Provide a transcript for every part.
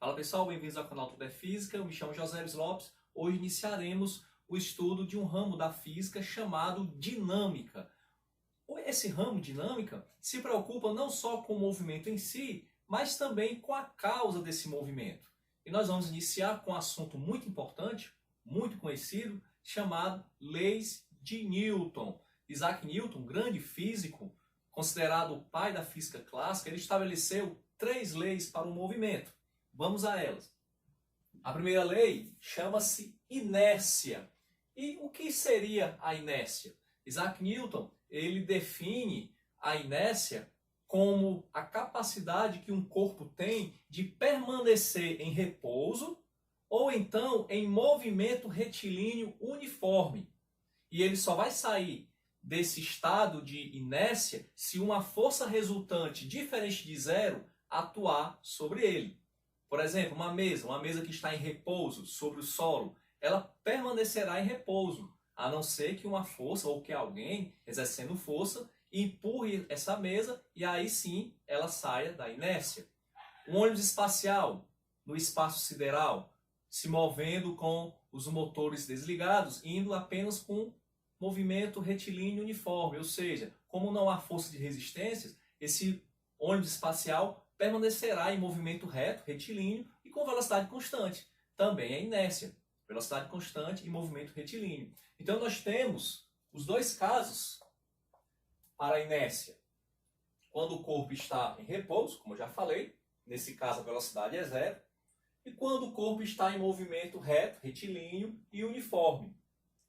Fala pessoal, bem-vindos ao canal Tudo é Física, eu me chamo José Luiz Lopes. Hoje iniciaremos o estudo de um ramo da física chamado dinâmica. Esse ramo dinâmica se preocupa não só com o movimento em si, mas também com a causa desse movimento. E nós vamos iniciar com um assunto muito importante, muito conhecido, chamado leis de Newton. Isaac Newton, grande físico, considerado o pai da física clássica, ele estabeleceu 3 leis para o movimento. Vamos a elas. A primeira lei chama-se inércia. E o que seria a inércia? Isaac Newton, ele define a inércia como a capacidade que um corpo tem de permanecer em repouso ou então em movimento retilíneo uniforme. E ele só vai sair desse estado de inércia se uma força resultante diferente de zero atuar sobre ele. Por exemplo, uma mesa que está em repouso sobre o solo, ela permanecerá em repouso, a não ser que uma força ou que alguém exercendo força empurre essa mesa e aí sim ela saia da inércia. Um ônibus espacial no espaço sideral, se movendo com os motores desligados, indo apenas com movimento retilíneo uniforme, ou seja, como não há força de resistência, esse ônibus espacial permanecerá em movimento reto, retilíneo e com velocidade constante. Também é inércia, velocidade constante e movimento retilíneo. Então nós temos os dois casos para a inércia. Quando o corpo está em repouso, como eu já falei, nesse caso a velocidade é zero, e quando o corpo está em movimento reto, retilíneo e uniforme.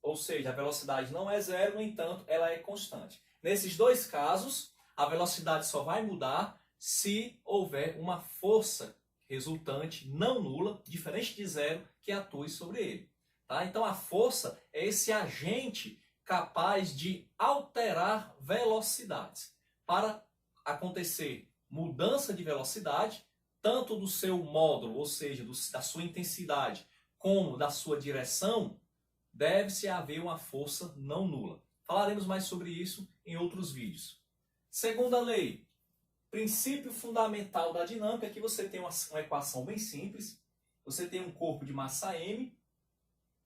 Ou seja, a velocidade não é zero, no entanto, ela é constante. Nesses dois casos, a velocidade só vai mudar se houver uma força resultante não nula, diferente de zero, que atue sobre ele. Tá? Então a força é esse agente capaz de alterar velocidades. Para acontecer mudança de velocidade, tanto do seu módulo, ou seja, da sua intensidade, como da sua direção, deve-se haver uma força não nula. Falaremos mais sobre isso em outros vídeos. Segunda lei. Princípio fundamental da dinâmica é que você tem uma equação bem simples. Você tem um corpo de massa m,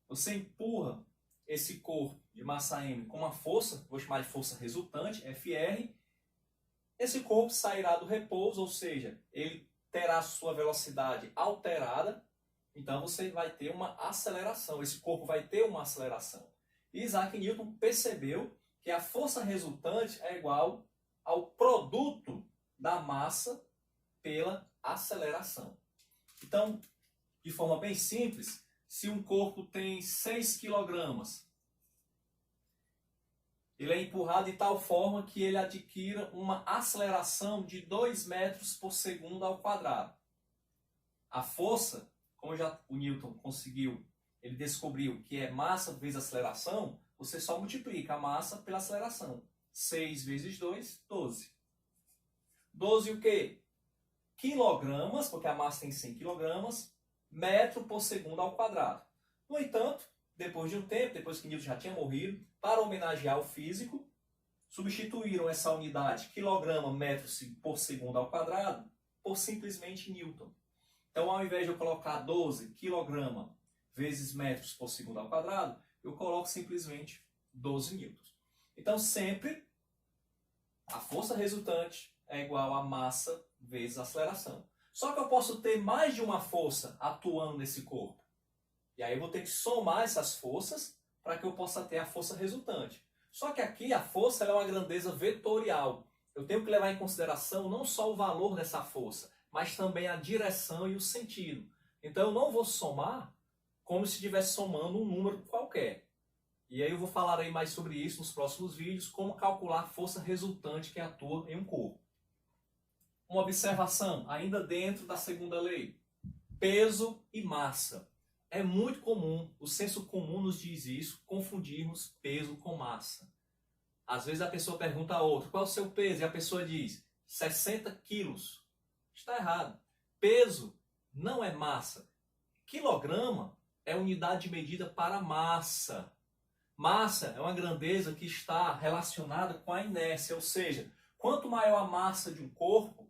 você empurra esse corpo de massa m com uma força, vou chamar de força resultante, Fr. Esse corpo sairá do repouso, ou seja, ele terá sua velocidade alterada, então você vai ter uma aceleração, esse corpo vai ter uma aceleração. E Isaac Newton percebeu que a força resultante é igual ao produto da massa pela aceleração. Então, de forma bem simples, se um corpo tem 6 kg, ele é empurrado de tal forma que ele adquira uma aceleração de 2 metros por segundo ao quadrado. A força, como já o Newton conseguiu, ele descobriu que é massa vezes aceleração, você só multiplica a massa pela aceleração. 6 vezes 2, 12. 12 o quê? Quilogramas, porque a massa tem 100 quilogramas, metro por segundo ao quadrado. No entanto, depois de um tempo, depois que Newton já tinha morrido, para homenagear o físico, substituíram essa unidade, quilograma metro por segundo ao quadrado, por simplesmente Newton. Então, ao invés de eu colocar 12 kg vezes metros por segundo ao quadrado, eu coloco simplesmente 12 newtons. Então, sempre a força resultante é igual a massa vezes a aceleração. Só que eu posso ter mais de uma força atuando nesse corpo. E aí eu vou ter que somar essas forças para que eu possa ter a força resultante. Só que aqui a força é uma grandeza vetorial. Eu tenho que levar em consideração não só o valor dessa força, mas também a direção e o sentido. Então eu não vou somar como se estivesse somando um número qualquer. E aí eu vou falar aí mais sobre isso nos próximos vídeos, como calcular a força resultante que atua em um corpo. Uma observação, ainda dentro da segunda lei. Peso e massa. É muito comum, o senso comum nos diz isso, confundirmos peso com massa. Às vezes a pessoa pergunta a outra, qual é o seu peso? E a pessoa diz, 60 quilos. Está errado. Peso não é massa. Quilograma é unidade de medida para massa. Massa é uma grandeza que está relacionada com a inércia, ou seja, quanto maior a massa de um corpo,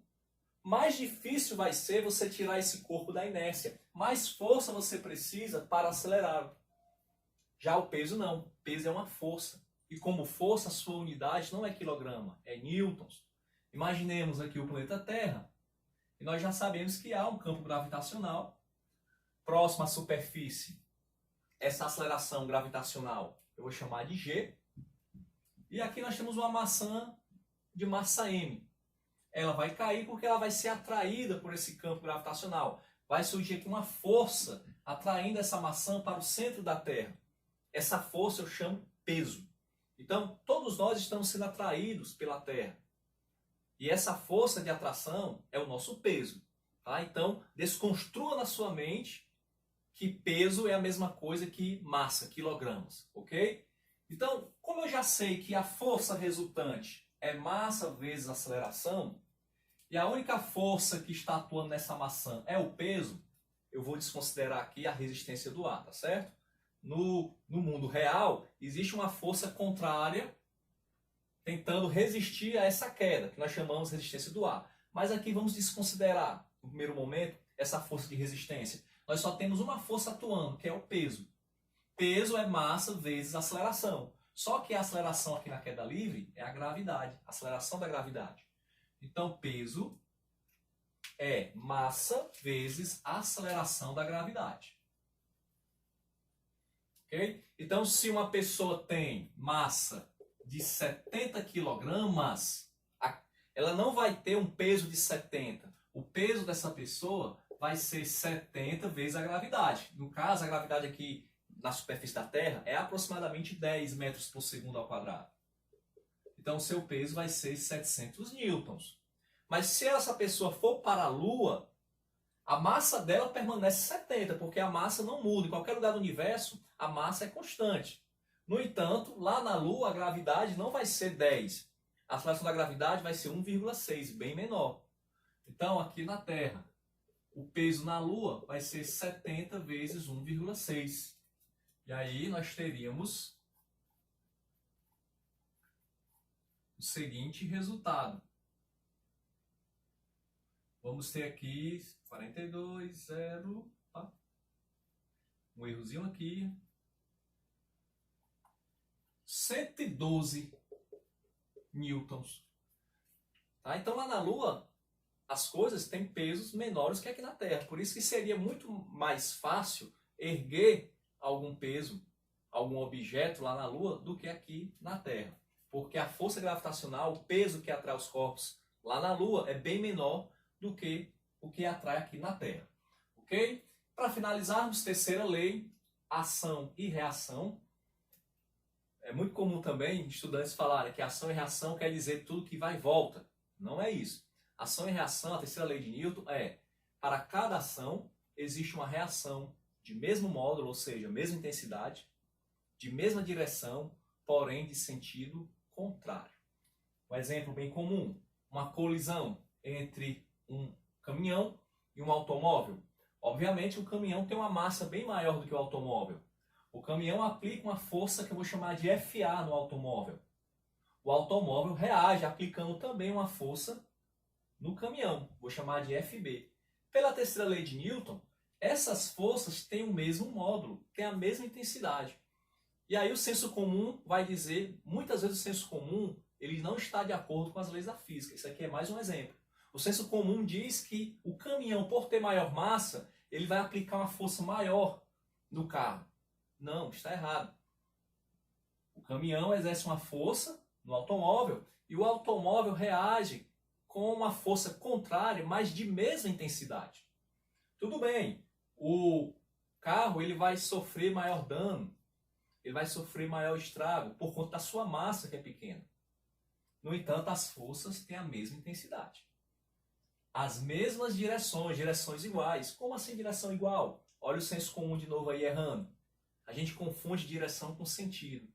mais difícil vai ser você tirar esse corpo da inércia. Mais força você precisa para acelerá-lo. Já o peso não. O peso é uma força. E como força, a sua unidade não é quilograma, é newtons. Imaginemos aqui o planeta Terra. E nós já sabemos que há um campo gravitacional próximo à superfície. Essa aceleração gravitacional eu vou chamar de G. E aqui nós temos uma maçã de massa M. Ela vai cair porque ela vai ser atraída por esse campo gravitacional. Vai surgir aqui uma força atraindo essa maçã para o centro da Terra. Essa força eu chamo peso. Então, todos nós estamos sendo atraídos pela Terra. E essa força de atração é o nosso peso. Tá? Então, desconstrua na sua mente que peso é a mesma coisa que massa, quilogramas. Ok? Então, como eu já sei que a força resultante é massa vezes aceleração, e a única força que está atuando nessa maçã é o peso, eu vou desconsiderar aqui a resistência do ar, tá certo? No mundo real, existe uma força contrária tentando resistir a essa queda, que nós chamamos de resistência do ar. Mas aqui vamos desconsiderar, no primeiro momento, essa força de resistência. Nós só temos uma força atuando, que é o peso. Peso é massa vezes aceleração. Só que a aceleração aqui na queda livre é a gravidade, a aceleração da gravidade. Então, peso é massa vezes aceleração da gravidade. Ok? Então, se uma pessoa tem massa de 70 quilogramas, ela não vai ter um peso de 70. O peso dessa pessoa vai ser 70 vezes a gravidade. No caso, a gravidade aqui na superfície da Terra é aproximadamente 10 metros por segundo ao quadrado. Então, o seu peso vai ser 700 newtons. Mas se essa pessoa for para a Lua, a massa dela permanece 70, porque a massa não muda. Em qualquer lugar do universo, a massa é constante. No entanto, lá na Lua, a gravidade não vai ser 10. A aceleração da gravidade vai ser 1,6, bem menor. Então, aqui na Terra, o peso na Lua vai ser 70 vezes 1,6. E aí nós teríamos o seguinte resultado. Vamos ter aqui 42, 0, tá? Um errozinho aqui. 112 newtons. Tá? Então lá na Lua, as coisas têm pesos menores que aqui na Terra. Por isso que seria muito mais fácil erguer algum peso, algum objeto lá na Lua do que aqui na Terra. Porque a força gravitacional, o peso que atrai os corpos lá na Lua é bem menor do que o que atrai aqui na Terra. Ok? Para finalizarmos, terceira lei, ação e reação. É muito comum também estudantes falarem que ação e reação quer dizer tudo que vai e volta. Não é isso. Ação e reação, a terceira lei de Newton é, para cada ação existe uma reação de mesmo módulo, ou seja, mesma intensidade, de mesma direção, porém de sentido contrário. Um exemplo bem comum, uma colisão entre um caminhão e um automóvel. Obviamente o caminhão tem uma massa bem maior do que o automóvel. O caminhão aplica uma força que eu vou chamar de FA no automóvel. O automóvel reage aplicando também uma força no caminhão, vou chamar de FB. Pela terceira lei de Newton, essas forças têm o mesmo módulo, têm a mesma intensidade. E aí o senso comum vai dizer, muitas vezes o senso comum ele não está de acordo com as leis da física. Isso aqui é mais um exemplo. O senso comum diz que o caminhão, por ter maior massa, ele vai aplicar uma força maior no carro. Não, está errado. O caminhão exerce uma força no automóvel e o automóvel reage com uma força contrária, mas de mesma intensidade. Tudo bem, o carro ele vai sofrer maior dano, ele vai sofrer maior estrago por conta da sua massa que é pequena. No entanto, as forças têm a mesma intensidade. As mesmas direções, direções iguais. Como assim direção igual? Olha o senso comum de novo aí errando. A gente confunde direção com sentido.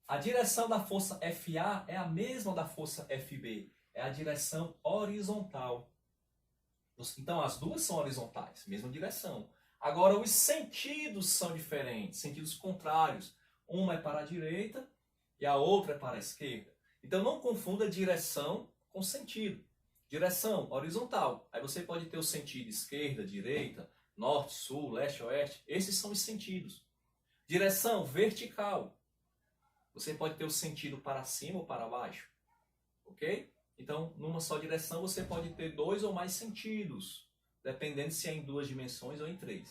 A direção da força FA é a mesma da força FB. É a direção horizontal. Então as duas são horizontais, mesma direção. Agora os sentidos são diferentes, sentidos contrários. Uma é para a direita e a outra é para a esquerda. Então não confunda direção com sentido. Direção horizontal. Aí você pode ter o sentido esquerda, direita, norte, sul, leste, oeste. Esses são os sentidos. Direção vertical. Você pode ter o sentido para cima ou para baixo. Ok? Então, numa só direção você pode ter 2 ou mais sentidos, dependendo se é em 2 dimensões ou em 3.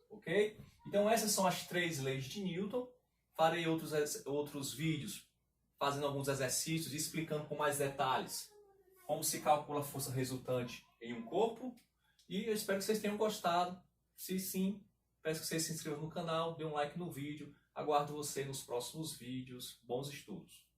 Ok? Então, essas são as 3 leis de Newton. Farei outros vídeos fazendo alguns exercícios, explicando com mais detalhes como se calcula a força resultante em um corpo. E eu espero que vocês tenham gostado. Se sim, peço que vocês se inscrevam no canal, dê um like no vídeo. Aguardo você nos próximos vídeos. Bons estudos!